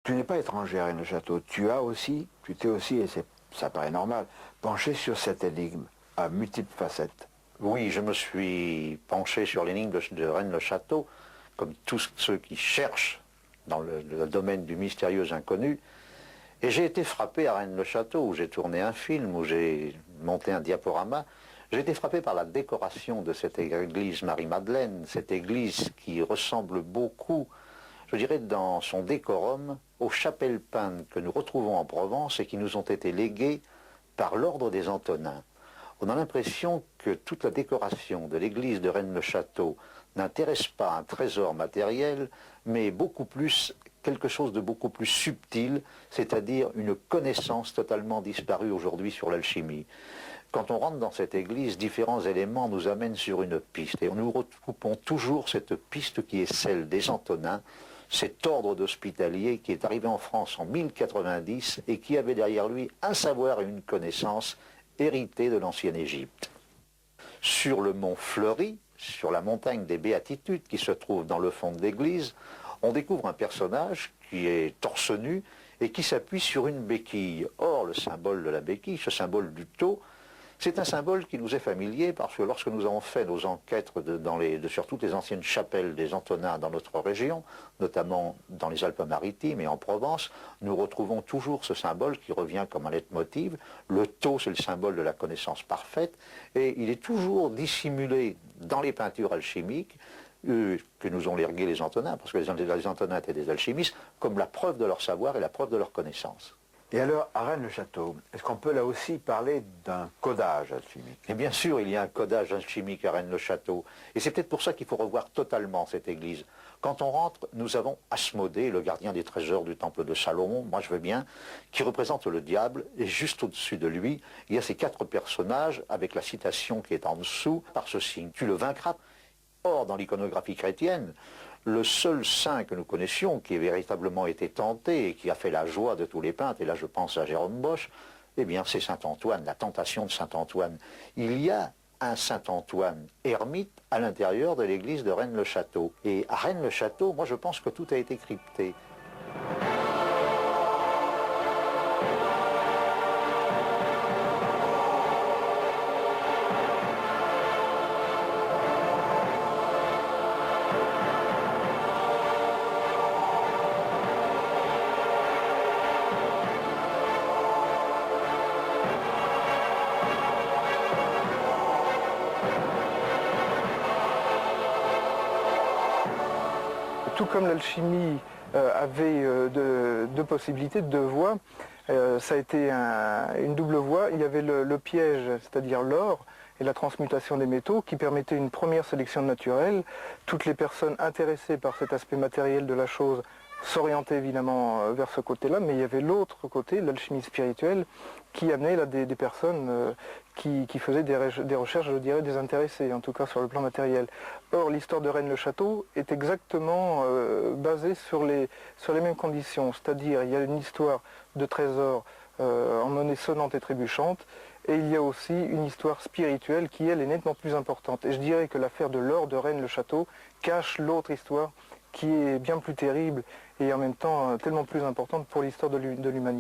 Tu n'es pas étranger à Rennes-le-Château. Tu t'es aussi, et ça paraît normal, penché sur cette énigme à multiples facettes. Oui, je me suis penché sur l'énigme de Rennes-le-Château, comme tous ceux qui cherchent dans le domaine du mystérieux inconnu. Et j'ai été frappé à Rennes-le-Château, où j'ai tourné un film, où j'ai monté un diaporama. J'ai été frappé par la décoration de cette église Marie-Madeleine, cette église qui ressemble beaucoup, je dirais, dans son décorum, aux chapelles peintes que nous retrouvons en Provence et qui nous ont été léguées par l'ordre des Antonins. On a l'impression que toute la décoration de l'église de Rennes-le-Château n'intéresse pas un trésor matériel, mais beaucoup plus quelque chose de beaucoup plus subtil, c'est-à-dire une connaissance totalement disparue aujourd'hui sur l'alchimie. Quand on rentre dans cette église, différents éléments nous amènent sur une piste, et nous recoupons toujours cette piste qui est celle des Antonins, cet ordre d'hospitalier qui est arrivé en France en 1090 et qui avait derrière lui un savoir et une connaissance hérités de l'ancienne Égypte. Sur le mont Fleury, sur la montagne des Béatitudes qui se trouve dans le fond de l'église, on découvre un personnage qui est torse nu et qui s'appuie sur une béquille. Or, le symbole de la béquille, ce symbole du tau, c'est un symbole qui nous est familier parce que lorsque nous avons fait nos enquêtes sur toutes les anciennes chapelles des Antonins dans notre région, notamment dans les Alpes-Maritimes et en Provence, nous retrouvons toujours ce symbole qui revient comme un leitmotiv. Le tau, c'est le symbole de la connaissance parfaite et il est toujours dissimulé dans les peintures alchimiques que nous ont léguées les Antonins, parce que les Antonins étaient des alchimistes, comme la preuve de leur savoir et la preuve de leur connaissance. Et alors, à Rennes-le-Château, est-ce qu'on peut là aussi parler d'un codage alchimique? Et bien sûr, il y a un codage alchimique à Rennes-le-Château. Et c'est peut-être pour ça qu'il faut revoir totalement cette église. Quand on rentre, nous avons Asmodée, le gardien des trésors du temple de Salomon, moi je veux bien, qui représente le diable, et juste au-dessus de lui, il y a ces 4 personnages, avec la citation qui est en dessous, par ce signe, tu le vaincras. Or, dans l'iconographie chrétienne, le seul saint que nous connaissions qui ait véritablement été tenté et qui a fait la joie de tous les peintres, et là je pense à Jérôme Bosch, eh bien c'est saint Antoine, la tentation de saint Antoine. Il y a un saint Antoine ermite à l'intérieur de l'église de Rennes-le-Château. Et à Rennes-le-Château, moi je pense que tout a été crypté. Tout comme l'alchimie avait deux possibilités, deux voies, ça a été une double voie. Il y avait le piège, c'est-à-dire l'or, et la transmutation des métaux, qui permettait une première sélection naturelle. Toutes les personnes intéressées par cet aspect matériel de la chose s'orientaient évidemment vers ce côté-là, mais il y avait l'autre côté, l'alchimie spirituelle, qui amenait là, des personnes qui faisaient des recherches, je dirais, désintéressées, en tout cas sur le plan matériel. Or, l'histoire de Rennes-le-Château est exactement basée sur les mêmes conditions, c'est-à-dire il y a une histoire de trésors en monnaie sonnante et trébuchante, et il y a aussi une histoire spirituelle qui, elle, est nettement plus importante. Et je dirais que l'affaire de l'or de Rennes-le-Château cache l'autre histoire qui est bien plus terrible et en même temps tellement plus importante pour l'histoire de l'humanité.